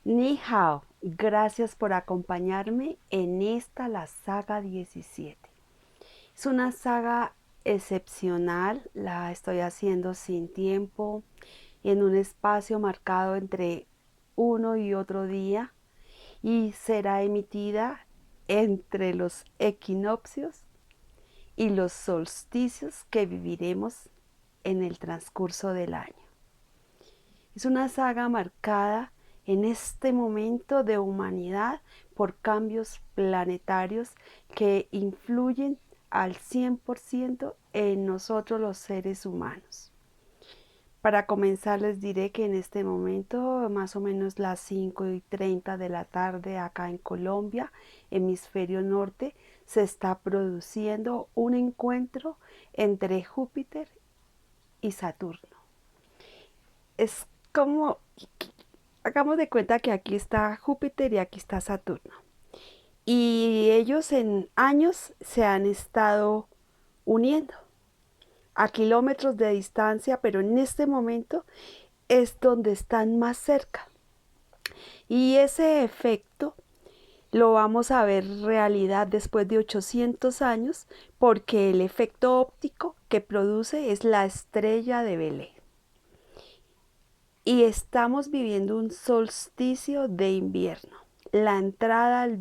Ni hao, gracias por acompañarme en esta, la saga 17. Es una saga excepcional, la estoy haciendo sin tiempo, en un espacio marcado entre uno y otro día y será emitida entre los equinoccios y los solsticios que viviremos en el transcurso del año. Es una saga marcada en este momento de humanidad por cambios planetarios que influyen al 100% en nosotros los seres humanos. Para comenzar les diré que en este momento, más o menos las 5:30 de la tarde acá en Colombia, hemisferio norte, se está produciendo un encuentro entre Júpiter y Saturno. Es como, hagamos de cuenta que aquí está Júpiter y aquí está Saturno. Y ellos en años se han estado uniendo a kilómetros de distancia, pero en este momento es donde están más cerca. Y ese efecto lo vamos a ver realidad después de 800 años, porque el efecto óptico que produce es la estrella de Belén. Y estamos viviendo un solsticio de invierno, la entrada al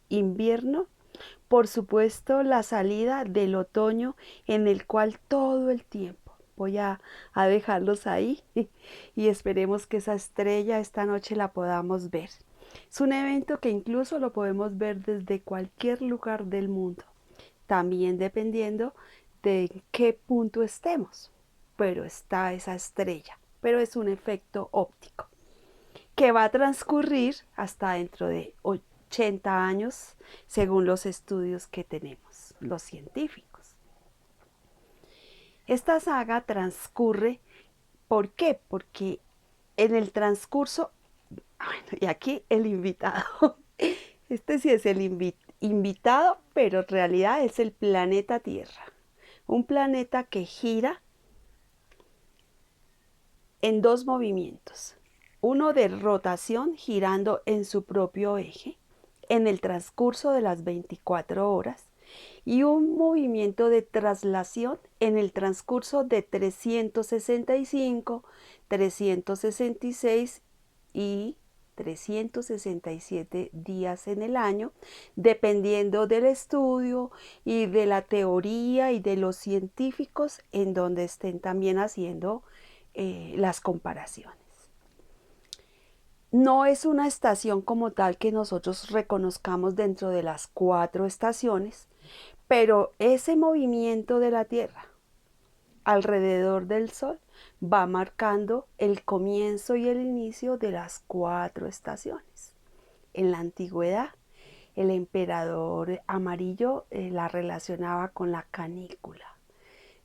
invierno, por supuesto la salida del otoño, en el cual todo el tiempo voy a dejarlos ahí y esperemos que esa estrella esta noche la podamos ver. Es un evento que incluso lo podemos ver desde cualquier lugar del mundo, también dependiendo de qué punto estemos, pero está esa estrella, pero es un efecto óptico que va a transcurrir hasta dentro de 80 años, según los estudios que tenemos, los científicos. Esta saga transcurre, ¿por qué? Porque en el transcurso, bueno, y aquí el invitado, este sí es el invitado, pero en realidad es el planeta Tierra, un planeta que gira en dos movimientos, uno de rotación girando en su propio eje en el transcurso de las 24 horas y un movimiento de traslación en el transcurso de 365, 366 y 367 días en el año, dependiendo del estudio y de la teoría y de los científicos en donde estén también haciendo las comparaciones. No es una estación como tal que nosotros reconozcamos dentro de las 4 estaciones, pero ese movimiento de la Tierra alrededor del Sol va marcando el comienzo y el inicio de las 4 estaciones. En la antigüedad, el emperador amarillo la relacionaba con la canícula,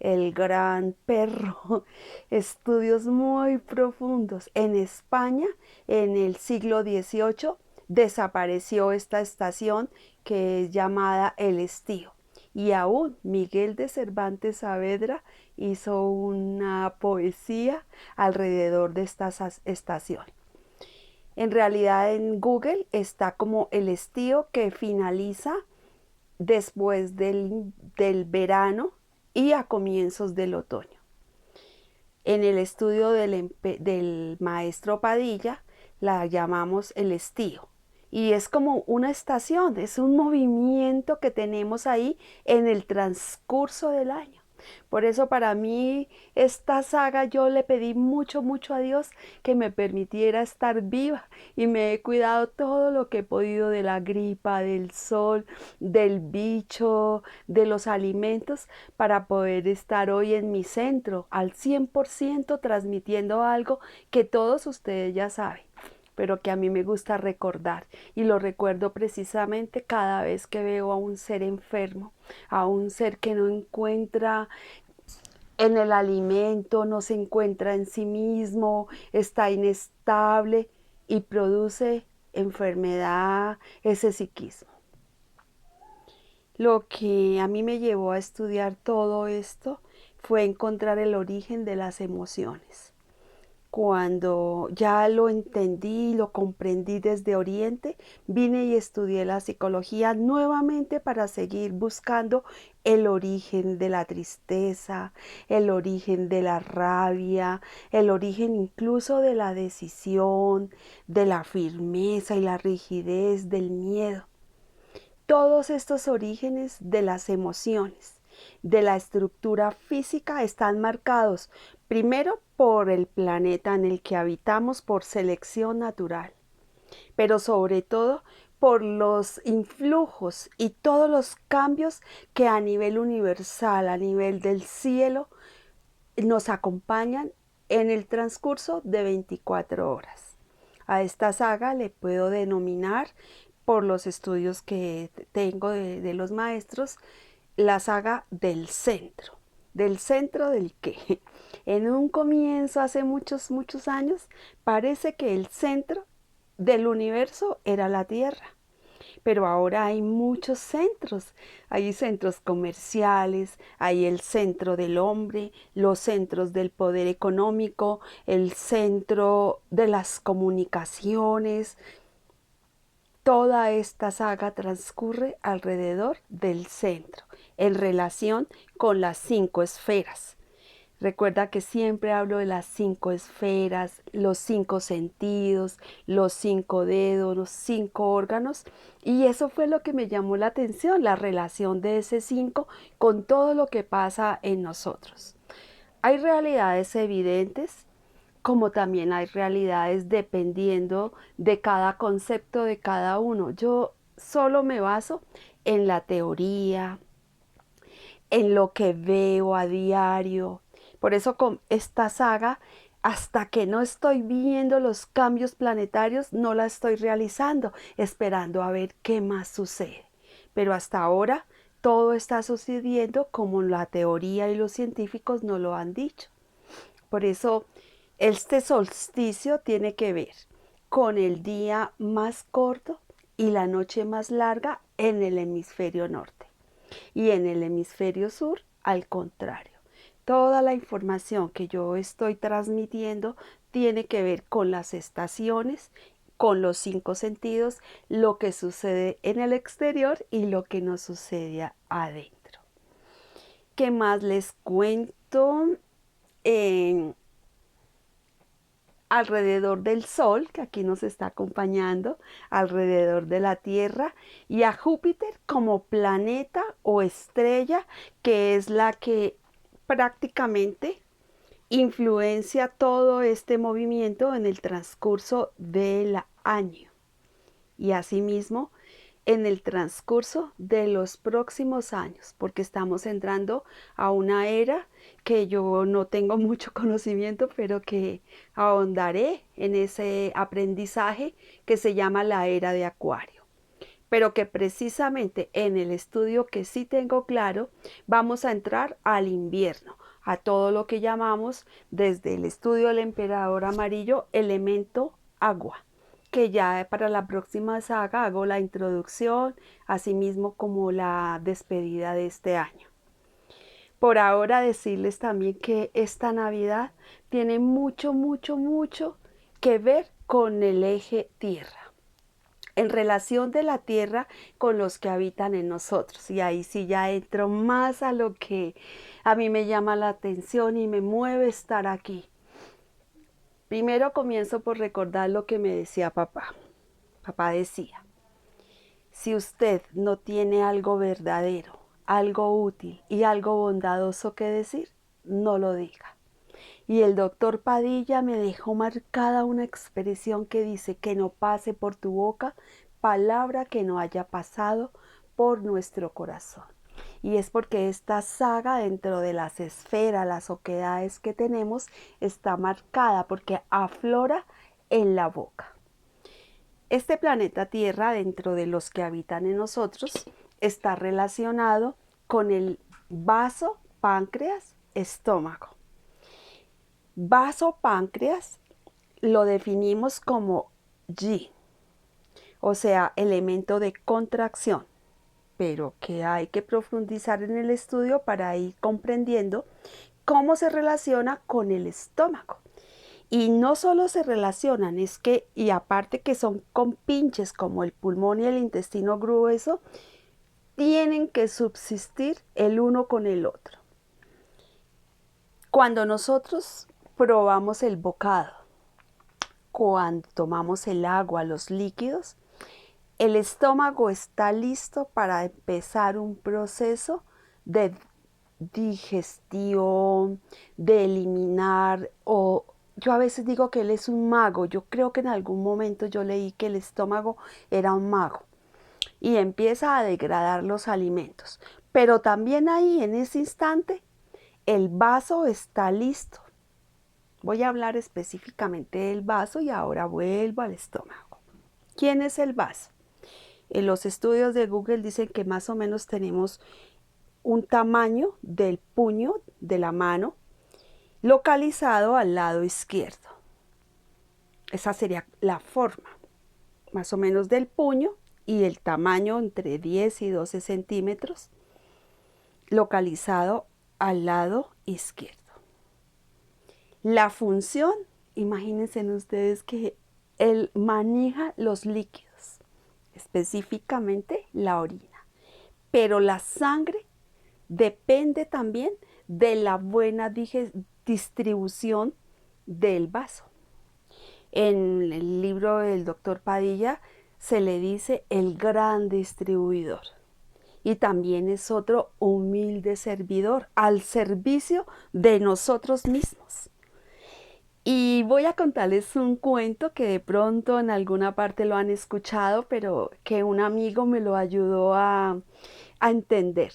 el gran perro, estudios muy profundos. En España, en el siglo XVIII, desapareció esta estación que es llamada el estío. Y aún Miguel de Cervantes Saavedra hizo una poesía alrededor de esta estación. En realidad en Google está como el estío que finaliza después del verano y a comienzos del otoño. En el estudio del maestro Padilla la llamamos el estío. Y es como una estación, es un movimiento que tenemos ahí en el transcurso del año. Por eso para mí esta saga yo le pedí mucho, mucho a Dios que me permitiera estar viva y me he cuidado todo lo que he podido de la gripa, del sol, del bicho, de los alimentos para poder estar hoy en mi centro al 100% transmitiendo algo que todos ustedes ya saben, pero que a mí me gusta recordar y lo recuerdo precisamente cada vez que veo a un ser enfermo, a un ser que no encuentra en el alimento, no se encuentra en sí mismo, está inestable y produce enfermedad, ese psiquismo. Lo que a mí me llevó a estudiar todo esto fue encontrar el origen de las emociones. cuando ya lo entendí, lo comprendí desde Oriente, vine y estudié la psicología nuevamente para seguir buscando el origen de la tristeza, el origen de la rabia, el origen incluso de la decisión, de la firmeza y la rigidez, del miedo. Todos estos orígenes de las emociones, de la estructura física, están marcados primero por el planeta en el que habitamos por selección natural, pero sobre todo por los influjos y todos los cambios que a nivel universal, a nivel del cielo, nos acompañan en el transcurso de 24 horas. A esta saga le puedo denominar, por los estudios que tengo de los maestros, la saga del centro. ¿Del centro del qué? En un comienzo, hace muchos, muchos años, parece que el centro del universo era la Tierra. Pero ahora hay muchos centros. Hay centros comerciales, hay el centro del hombre, los centros del poder económico, el centro de las comunicaciones. Toda esta saga transcurre alrededor del centro, en relación con las 5 esferas. Recuerda que siempre hablo de las 5 esferas, los 5 sentidos, los 5 dedos, los 5 órganos, y eso fue lo que me llamó la atención, la relación de ese 5 con todo lo que pasa en nosotros. Hay realidades evidentes, como también hay realidades dependiendo de cada concepto de cada uno. Yo solo me baso en la teoría, en lo que veo a diario. Por eso con esta saga, hasta que no estoy viendo los cambios planetarios, no la estoy realizando, esperando a ver qué más sucede. Pero hasta ahora todo está sucediendo como la teoría y los científicos nos lo han dicho. Por eso este solsticio tiene que ver con el día más corto y la noche más larga en el hemisferio norte. Y en el hemisferio sur, al contrario. Toda la información que yo estoy transmitiendo tiene que ver con las estaciones, con los 5 sentidos, lo que sucede en el exterior y lo que nos sucede adentro. ¿Qué más les cuento? Alrededor del Sol, que aquí nos está acompañando, alrededor de la Tierra, y a Júpiter como planeta o estrella, que es la que prácticamente influencia todo este movimiento en el transcurso del año. Y asimismo, en el transcurso de los próximos años, porque estamos entrando a una era que yo no tengo mucho conocimiento, pero que ahondaré en ese aprendizaje que se llama la era de Acuario. Pero que precisamente en el estudio que sí tengo claro, vamos a entrar al invierno, a todo lo que llamamos desde el estudio del emperador amarillo, elemento agua, que ya para la próxima saga hago la introducción, asimismo como la despedida de este año. Por ahora decirles también que esta Navidad tiene mucho, mucho, mucho que ver con el eje tierra, en relación de la tierra con los que habitan en nosotros. Y ahí sí ya entro más a lo que a mí me llama la atención y me mueve estar aquí. Primero comienzo por recordar lo que me decía papá. Papá decía, si usted no tiene algo verdadero, algo útil y algo bondadoso que decir, no lo diga. Y el doctor Padilla me dejó marcada una expresión que dice que no pase por tu boca palabra que no haya pasado por nuestro corazón. Y es porque esta saga dentro de las esferas, las oquedades que tenemos, está marcada porque aflora en la boca. Este planeta Tierra, dentro de los que habitan en nosotros, está relacionado con el vaso, páncreas, estómago. Vaso, páncreas, lo definimos como Yi, o sea, elemento de contracción, pero que hay que profundizar en el estudio para ir comprendiendo cómo se relaciona con el estómago. Y no solo se relacionan, es que, y aparte que son compinches como el pulmón y el intestino grueso, tienen que subsistir el uno con el otro. Cuando nosotros probamos el bocado, cuando tomamos el agua, los líquidos, el estómago está listo para empezar un proceso de digestión, de eliminar, o yo a veces digo que él es un mago. Yo creo que en algún momento yo leí que el estómago era un mago y empieza a degradar los alimentos. Pero también ahí en ese instante el vaso está listo. Voy a hablar específicamente del vaso y ahora vuelvo al estómago. ¿Quién es el vaso? En los estudios de Google dicen que más o menos tenemos un tamaño del puño de la mano localizado al lado izquierdo. Esa sería la forma, más o menos del puño, y el tamaño entre 10 y 12 centímetros localizado al lado izquierdo. La función, imagínense ustedes que él maneja los líquidos, específicamente la orina, pero la sangre depende también de la buena distribución del vaso. En el libro del doctor Padilla se le dice el gran distribuidor, y también es otro humilde servidor al servicio de nosotros mismos. Y voy a contarles un cuento que de pronto en alguna parte lo han escuchado, pero que un amigo me lo ayudó a entender.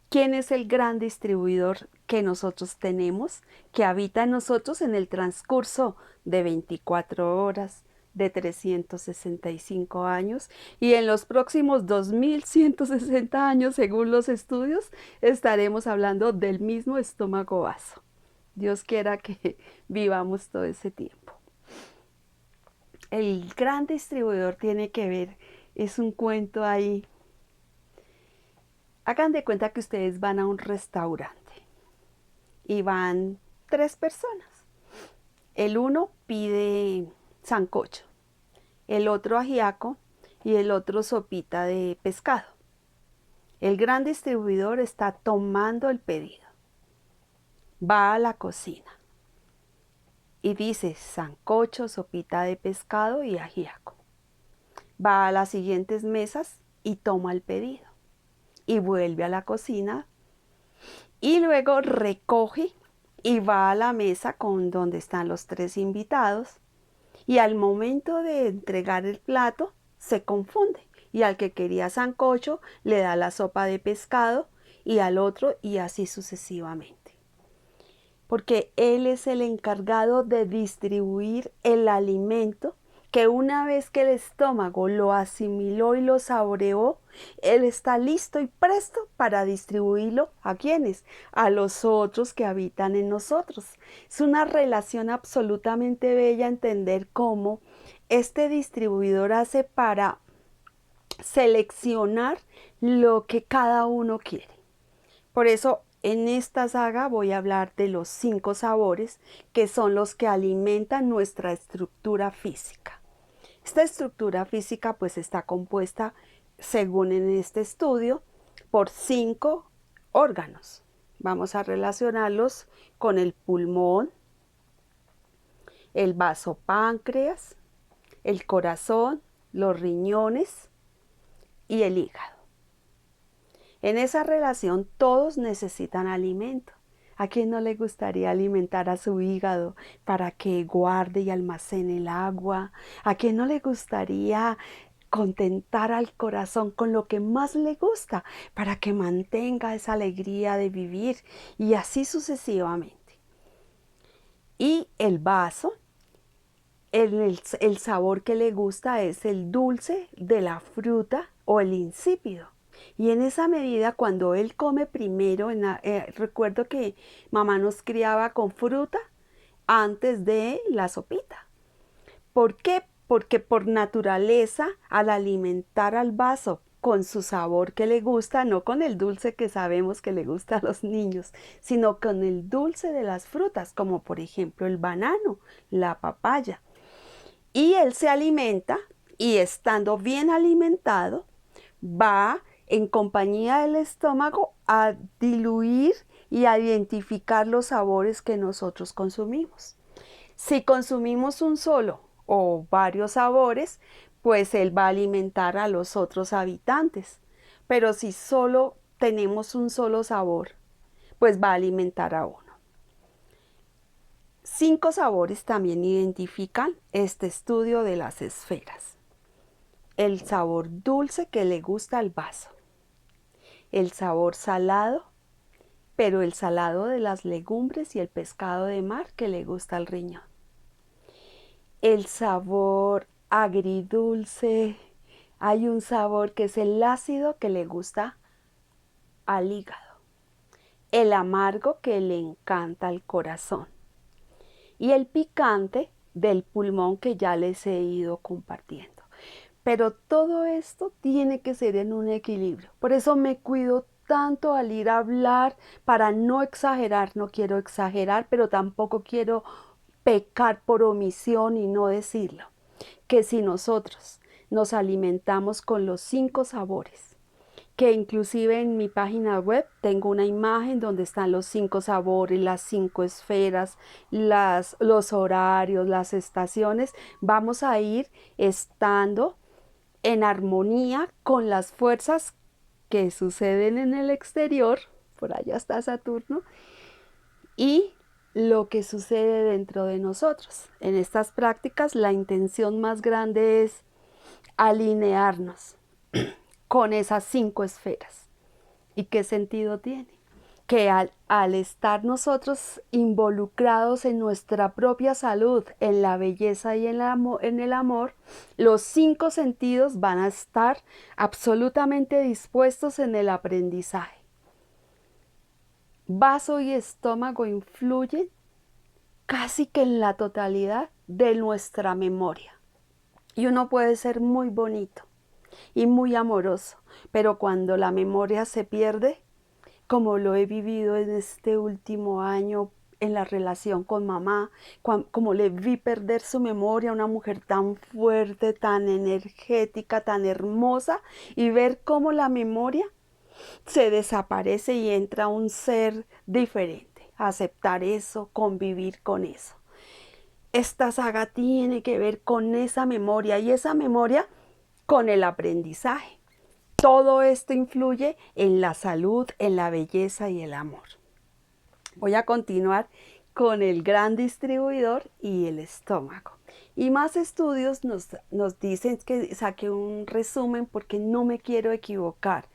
¿Quién es el gran distribuidor que nosotros tenemos, que habita en nosotros en el transcurso de 24 horas, de 365 años, y en los próximos 2160 años, según los estudios, estaremos hablando del mismo estómago vaso? Dios quiera que vivamos todo ese tiempo. El gran distribuidor tiene que ver, es un cuento ahí. Hagan de cuenta que ustedes van a un restaurante y van 3 personas. El uno pide sancocho, el otro ajiaco y el otro sopita de pescado. El gran distribuidor está tomando el pedido. Va a la cocina y dice sancocho, sopita de pescado y ajiaco. Va a las siguientes mesas y toma el pedido. Y vuelve a la cocina y luego recoge y va a la mesa con donde están los 3 invitados, y al momento de entregar el plato se confunde, y al que quería sancocho le da la sopa de pescado y al otro, y así sucesivamente. Porque él es el encargado de distribuir el alimento, que una vez que el estómago lo asimiló y lo saboreó, él está listo y presto para distribuirlo ¿a quiénes? A los otros que habitan en nosotros. Es una relación absolutamente bella entender cómo este distribuidor hace para seleccionar lo que cada uno quiere. Por eso en esta saga voy a hablar de los 5 sabores, que son los que alimentan nuestra estructura física. Esta estructura física pues está compuesta, según en este estudio, por 5 órganos. Vamos a relacionarlos con el pulmón, el vaso páncreas, el corazón, los riñones y el hígado. En esa relación todos necesitan alimento. ¿A quién no le gustaría alimentar a su hígado para que guarde y almacene el agua? ¿A quién no le gustaría contentar al corazón con lo que más le gusta para que mantenga esa alegría de vivir? Y así sucesivamente. Y el vaso, el sabor que le gusta es el dulce de la fruta o el insípido. Y en esa medida, cuando él come primero, recuerdo que mamá nos criaba con fruta antes de la sopita. ¿Por qué? Porque por naturaleza, al alimentar al vaso con su sabor que le gusta, no con el dulce que sabemos que le gusta a los niños, sino con el dulce de las frutas, como por ejemplo el banano, la papaya. Y él se alimenta y estando bien alimentado, va en compañía del estómago a diluir y a identificar los sabores que nosotros consumimos. Si consumimos un solo o varios sabores, pues él va a alimentar a los otros habitantes. Pero si solo tenemos un solo sabor, pues va a alimentar a uno. 5 sabores también identifican este estudio de las esferas. El sabor dulce que le gusta al vaso. El sabor salado, pero el salado de las legumbres y el pescado de mar que le gusta al riñón. El sabor agridulce, hay un sabor que es el ácido que le gusta al hígado. El amargo que le encanta al corazón. Y el picante del pulmón que ya les he ido compartiendo. Pero todo esto tiene que ser en un equilibrio. Por eso me cuido tanto al ir a hablar para no exagerar. No quiero exagerar, pero tampoco quiero pecar por omisión y no decirlo. Que si nosotros nos alimentamos con los 5 sabores, que inclusive en mi página web tengo una imagen donde están los 5 sabores, las 5 esferas, los horarios, las estaciones, vamos a ir estando en armonía con las fuerzas que suceden en el exterior, por allá está Saturno, y lo que sucede dentro de nosotros. En estas prácticas la intención más grande es alinearnos con esas 5 esferas. ¿Y qué sentido tiene? Que al estar nosotros involucrados en nuestra propia salud, en la belleza y en el amor, los 5 sentidos van a estar absolutamente dispuestos en el aprendizaje. Vaso y estómago influyen casi que en la totalidad de nuestra memoria. Y uno puede ser muy bonito y muy amoroso, pero cuando la memoria se pierde, como lo he vivido en este último año en la relación con mamá, como le vi perder su memoria, una mujer tan fuerte, tan energética, tan hermosa, y ver cómo la memoria se desaparece y entra un ser diferente. Aceptar eso, convivir con eso. Esta saga tiene que ver con esa memoria y esa memoria con el aprendizaje. Todo esto influye en la salud, en la belleza y el amor. Voy a continuar con el gran distribuidor y el estómago. Y más estudios nos dicen que saque un resumen porque no me quiero equivocar.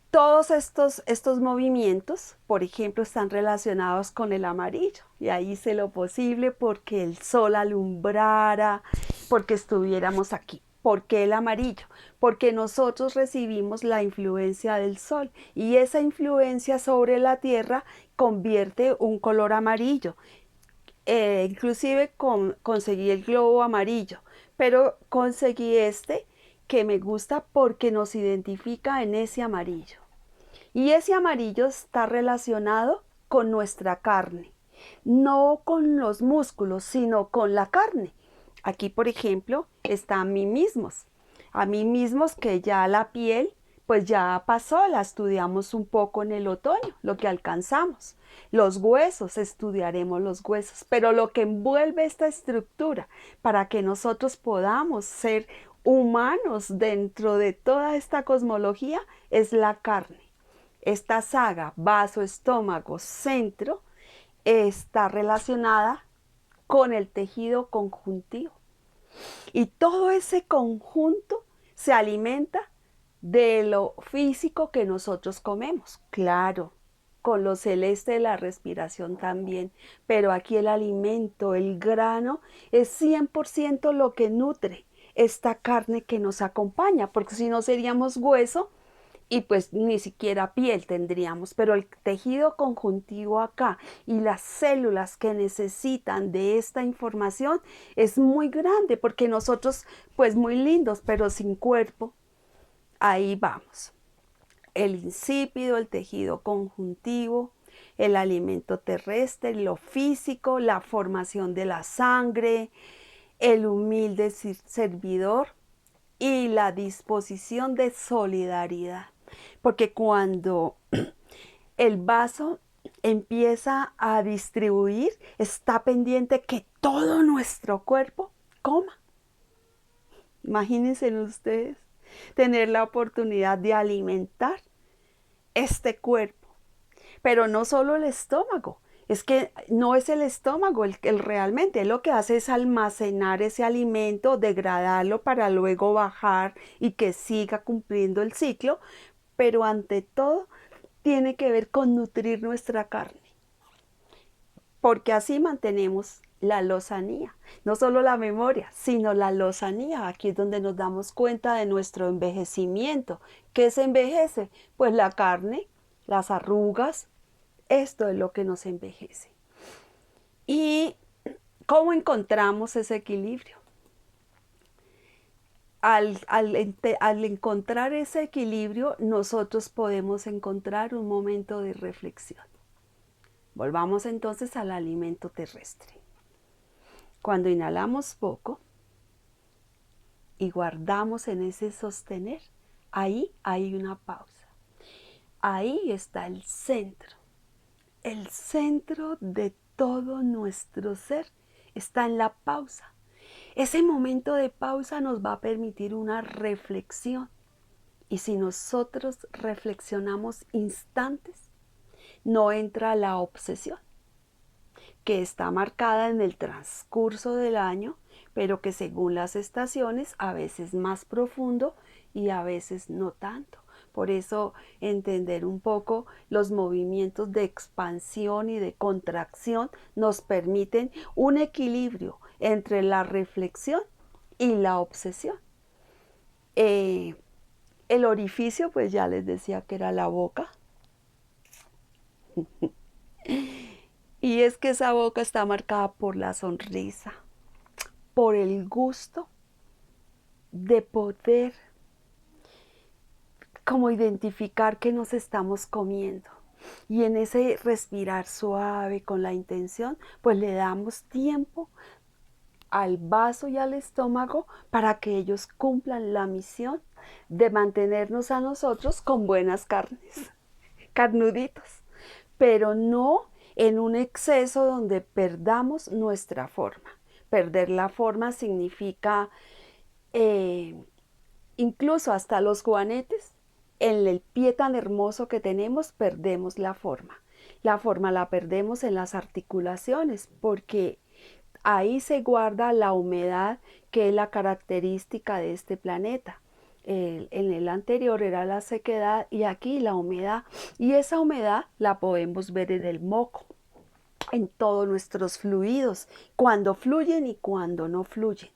Todos estos movimientos, por ejemplo, están relacionados con el amarillo. Y ahí hice lo posible porque el sol alumbrara, porque estuviéramos aquí. ¿Por qué el amarillo? Porque nosotros recibimos la influencia del sol y esa influencia sobre la tierra convierte un color amarillo. Inclusive conseguí el globo amarillo, pero conseguí este que me gusta porque nos identifica en ese amarillo. Y ese amarillo está relacionado con nuestra carne, no con los músculos, sino con la carne. Aquí, por ejemplo, está a mí mismos que ya la piel, pues ya pasó, la estudiamos un poco en el otoño, lo que alcanzamos. Los huesos, estudiaremos los huesos, pero lo que envuelve esta estructura para que nosotros podamos ser humanos dentro de toda esta cosmología es la carne. Esta saga, vaso, estómago, centro, está relacionada con el tejido conjuntivo. Y todo ese conjunto se alimenta de lo físico que nosotros comemos. Claro, con lo celeste de la respiración también, pero aquí el alimento, el grano, es 100% lo que nutre esta carne que nos acompaña, porque si no seríamos hueso y pues ni siquiera piel tendríamos, pero el tejido conjuntivo acá y las células que necesitan de esta información es muy grande porque nosotros pues muy lindos pero sin cuerpo. ahí vamos. El insípido, el tejido conjuntivo, el alimento terrestre, lo físico, la formación de la sangre, el humilde servidor y la disposición de solidaridad. Porque cuando el vaso empieza a distribuir, está pendiente que todo nuestro cuerpo coma. Imagínense ustedes tener la oportunidad de alimentar este cuerpo. Pero no solo el estómago, es que no es el estómago el realmente, él lo que hace es almacenar ese alimento, degradarlo para luego bajar y que siga cumpliendo el ciclo, pero ante todo tiene que ver con nutrir nuestra carne, porque así mantenemos la lozanía, no solo la memoria, sino la lozanía. Aquí es donde nos damos cuenta de nuestro envejecimiento. ¿Qué se envejece? Pues la carne, las arrugas. Esto es lo que nos envejece. ¿Y cómo encontramos ese equilibrio? Al encontrar ese equilibrio, nosotros podemos encontrar un momento de reflexión. Volvamos entonces al alimento terrestre. Cuando inhalamos poco y guardamos en ese sostener, ahí hay una pausa. Ahí está el centro. El centro de todo nuestro ser está en la pausa. Ese momento de pausa nos va a permitir una reflexión. Y si nosotros reflexionamos instantes, no entra la obsesión, que está marcada en el transcurso del año, pero que según las estaciones a veces más profundo y a veces no tanto. Por eso entender un poco los movimientos de expansión y de contracción nos permiten un equilibrio entre la reflexión y la obsesión. El orificio, pues ya les decía que era la boca. Y es que esa boca está marcada por la sonrisa, por el gusto de poder como identificar que nos estamos comiendo. Y en ese respirar suave con la intención, pues le damos tiempo al vaso y al estómago para que ellos cumplan la misión de mantenernos a nosotros con buenas carnes, carnuditos, pero no en un exceso donde perdamos nuestra forma. Perder la forma significa incluso hasta los juanetes, en el pie tan hermoso que tenemos, perdemos la forma. La forma la perdemos en las articulaciones porque ahí se guarda la humedad que es la característica de este planeta. En el anterior era la sequedad y aquí la humedad. Y esa humedad la podemos ver en el moco, en todos nuestros fluidos, cuando fluyen y cuando no fluyen.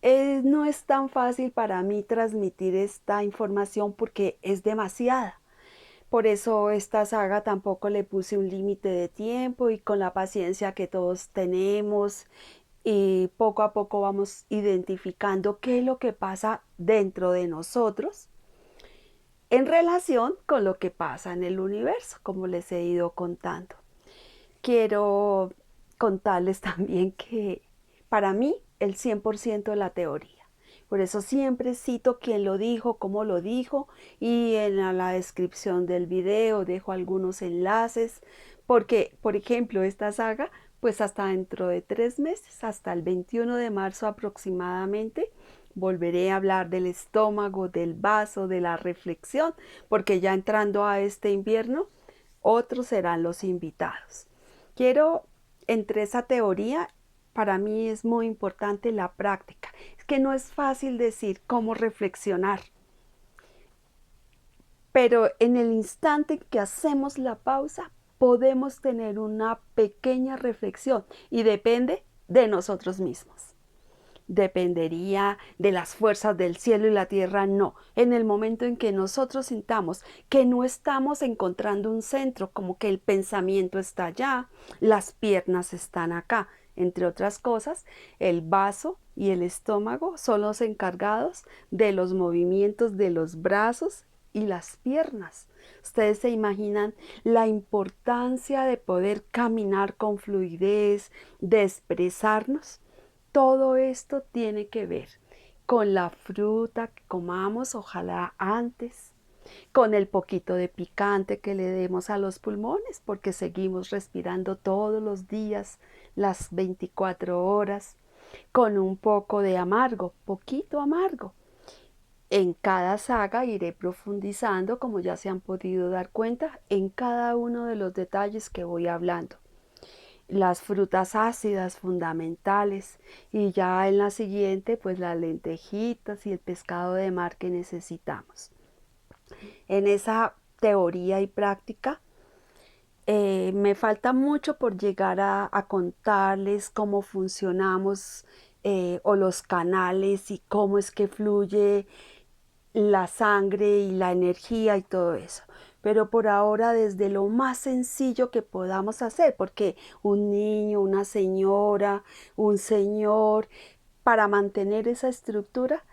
No es tan fácil para mí transmitir esta información porque es demasiada. Por eso esta saga tampoco le puse un límite de tiempo y con la paciencia que todos tenemos y poco a poco vamos identificando qué es lo que pasa dentro de nosotros en relación con lo que pasa en el universo, como les he ido contando. Quiero contarles también que para mí el 100% de la teoría. Por eso siempre cito quién lo dijo, cómo lo dijo y en la descripción del video dejo algunos enlaces porque, por ejemplo, esta saga, pues hasta dentro de 3 meses, hasta el 21 de marzo aproximadamente, volveré a hablar del estómago, del vaso, de la reflexión, porque ya entrando a este invierno, otros serán los invitados. Quiero, entre esa teoría, para mí es muy importante la práctica. Es que no es fácil decir cómo reflexionar, pero en el instante en que hacemos la pausa, podemos tener una pequeña reflexión y depende de nosotros mismos. ¿Dependería de las fuerzas del cielo y la tierra? No. En el momento en que nosotros sintamos que no estamos encontrando un centro, como que el pensamiento está allá, las piernas están acá, Entre otras cosas, el vaso y el estómago son los encargados de los movimientos de los brazos y las piernas. Ustedes se imaginan la importancia de poder caminar con fluidez, de expresarnos. Todo esto tiene que ver con la fruta que comamos, ojalá antes, con el poquito de picante que le demos a los pulmones, porque seguimos respirando todos los días, las 24 horas, con un poco de amargo, poquito amargo. En cada saga iré profundizando, como ya se han podido dar cuenta, en cada uno de los detalles que voy hablando. Las frutas ácidas fundamentales y ya en la siguiente pues las lentejitas y el pescado de mar que necesitamos. En esa teoría y práctica me falta mucho por llegar a contarles cómo funcionamos o los canales y cómo es que fluye la sangre y la energía y todo eso. Pero por ahora desde lo más sencillo que podamos hacer, porque un niño, una señora, un señor, para mantener esa estructura,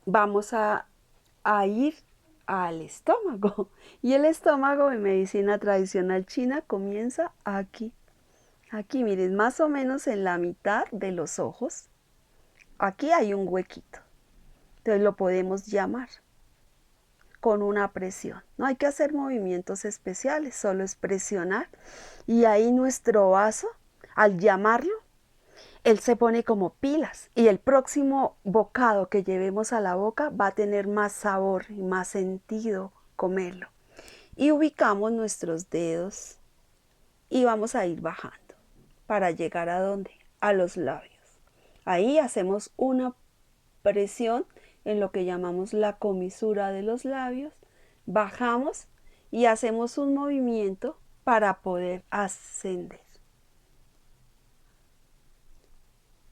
vamos a ir al estómago. Y el estómago en medicina tradicional china comienza aquí. Aquí, miren, más o menos en la mitad de los ojos. Aquí hay un huequito. Entonces lo podemos llamar con una presión. No hay que hacer movimientos especiales, solo es presionar. Y ahí nuestro vaso, al llamarlo, él se pone como pilas y el próximo bocado que llevemos a la boca va a tener más sabor y más sentido comerlo. Y ubicamos nuestros dedos y vamos a ir bajando para llegar a dónde? A los labios. Ahí hacemos una presión en lo que llamamos la comisura de los labios, bajamos y hacemos un movimiento para poder ascender.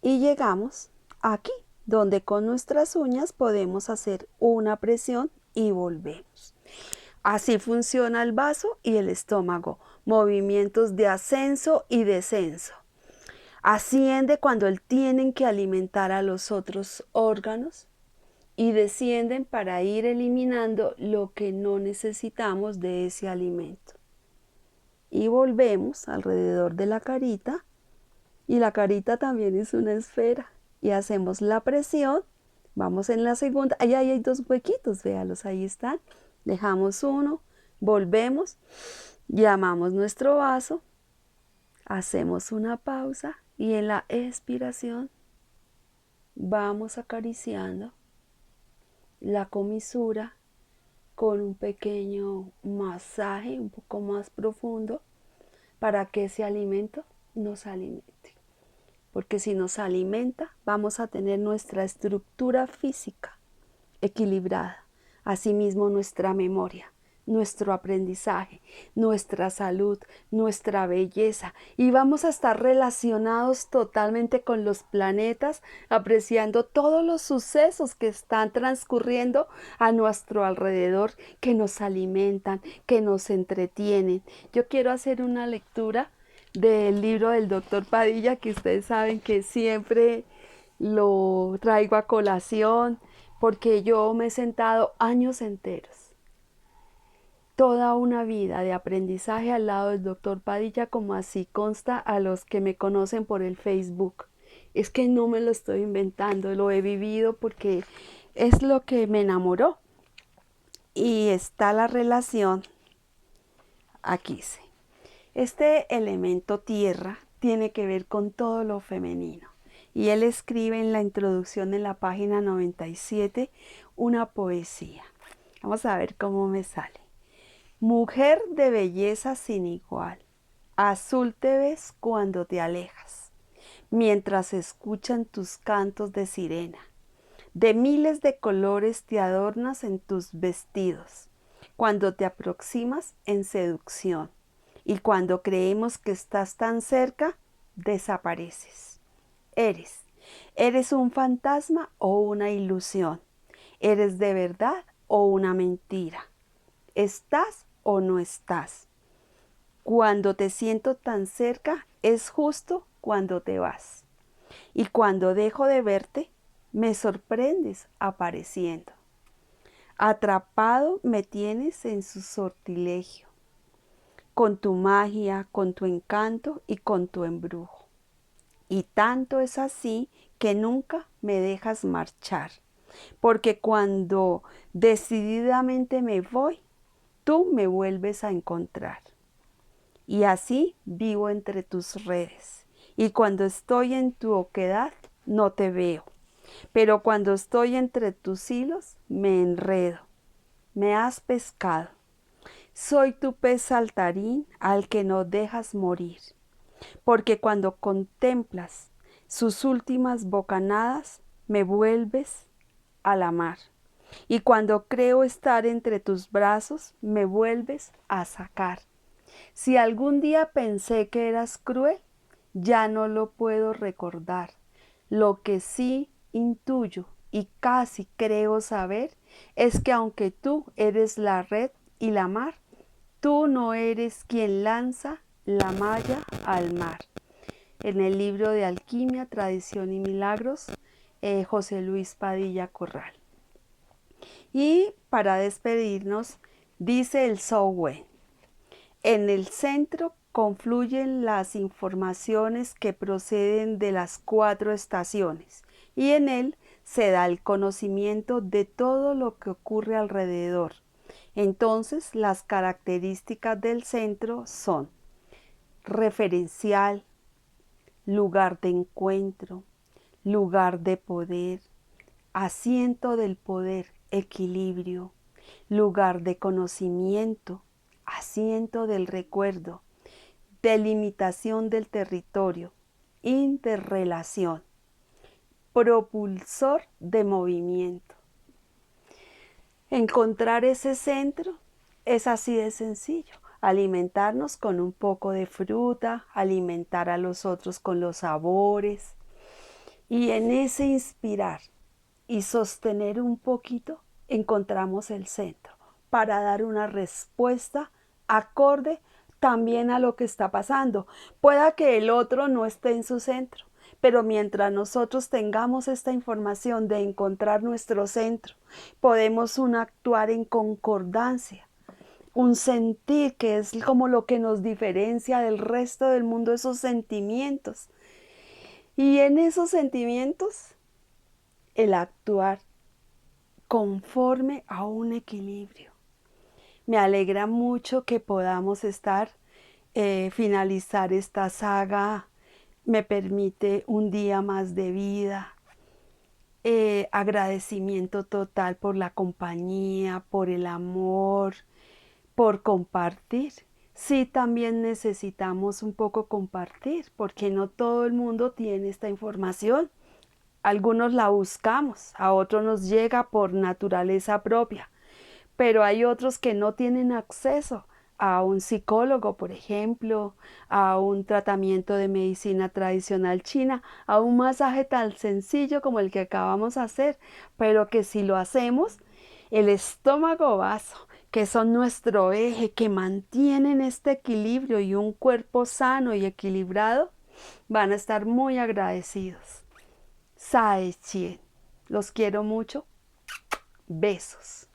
Y llegamos aquí, donde con nuestras uñas podemos hacer una presión y volvemos. Así funciona el vaso y el estómago, movimientos de ascenso y descenso. Asciende cuando tienen que alimentar a los otros órganos y descienden para ir eliminando lo que no necesitamos de ese alimento. Y volvemos alrededor de la carita. Y la carita también es una esfera. Y hacemos la presión. Vamos en la segunda. Ahí hay dos huequitos, véalos, ahí están. Dejamos uno, volvemos, llamamos nuestro vaso, hacemos una pausa y en la expiración vamos acariciando la comisura con un pequeño masaje un poco más profundo para que ese alimento nos alimente. Porque si nos alimenta, vamos a tener nuestra estructura física equilibrada, asimismo nuestra memoria, nuestro aprendizaje, nuestra salud, nuestra belleza, y vamos a estar relacionados totalmente con los planetas, apreciando todos los sucesos que están transcurriendo a nuestro alrededor, que nos alimentan, que nos entretienen. Yo quiero hacer una lectura del libro del doctor Padilla, que ustedes saben que siempre lo traigo a colación, porque yo me he sentado años enteros, toda una vida de aprendizaje al lado del doctor Padilla, como así consta a los que me conocen por el Facebook. Es que no me lo estoy inventando, lo he vivido porque es lo que me enamoró. Y está la relación, aquí dice, este elemento tierra tiene que ver con todo lo femenino. Y él escribe en la introducción en la página 97 una poesía. Vamos a ver cómo me sale. Mujer de belleza sin igual, azul te ves cuando te alejas, mientras escuchan tus cantos de sirena. De miles de colores te adornas en tus vestidos, cuando te aproximas en seducción, y cuando creemos que estás tan cerca, desapareces. Eres un fantasma o una ilusión. Eres de verdad o una mentira. ¿Estás o no estás? Cuando te siento tan cerca, es justo cuando te vas. Y cuando dejo de verte, me sorprendes apareciendo. Atrapado me tienes en su sortilegio, con tu magia, con tu encanto y con tu embrujo. Y tanto es así que nunca me dejas marchar, porque cuando decididamente me voy, tú me vuelves a encontrar. Y así vivo entre tus redes. Y cuando estoy en tu oquedad, no te veo. Pero cuando estoy entre tus hilos, me enredo. Me has pescado. Soy tu pez saltarín al que no dejas morir. Porque cuando contemplas sus últimas bocanadas, me vuelves a la mar. Y cuando creo estar entre tus brazos, me vuelves a sacar. Si algún día pensé que eras cruel, ya no lo puedo recordar. Lo que sí intuyo y casi creo saber es que aunque tú eres la red y la mar, tú no eres quien lanza la malla al mar. En el libro de Alquimia, Tradición y Milagros, José Luis Padilla Corral. Y para despedirnos, dice el Software. En el centro confluyen las informaciones que proceden de las 4 estaciones y en él se da el conocimiento de todo lo que ocurre alrededor. Entonces, las características del centro son referencial, lugar de encuentro, lugar de poder, asiento del poder, equilibrio, lugar de conocimiento, asiento del recuerdo, delimitación del territorio, interrelación, propulsor de movimiento. Encontrar ese centro es así de sencillo. Alimentarnos con un poco de fruta, alimentar a los otros con los sabores y en ese inspirar y sostener un poquito encontramos el centro para dar una respuesta acorde también a lo que está pasando. Pueda que el otro no esté en su centro, pero mientras nosotros tengamos esta información de encontrar nuestro centro, podemos actuar en concordancia, un sentir que es como lo que nos diferencia del resto del mundo, esos sentimientos. Y en esos sentimientos, el actuar conforme a un equilibrio. Me alegra mucho que podamos finalizar esta saga. Me permite un día más de vida. Agradecimiento total por la compañía, por el amor, por compartir. Sí, también necesitamos un poco compartir, porque no todo el mundo tiene esta información. Algunos la buscamos, a otros nos llega por naturaleza propia, pero hay otros que no tienen acceso a un psicólogo, por ejemplo, a un tratamiento de medicina tradicional china, a un masaje tan sencillo como el que acabamos de hacer, pero que si lo hacemos, el estómago vaso, que son nuestro eje, que mantienen este equilibrio y un cuerpo sano y equilibrado, van a estar muy agradecidos. Sae Chien. Los quiero mucho. Besos.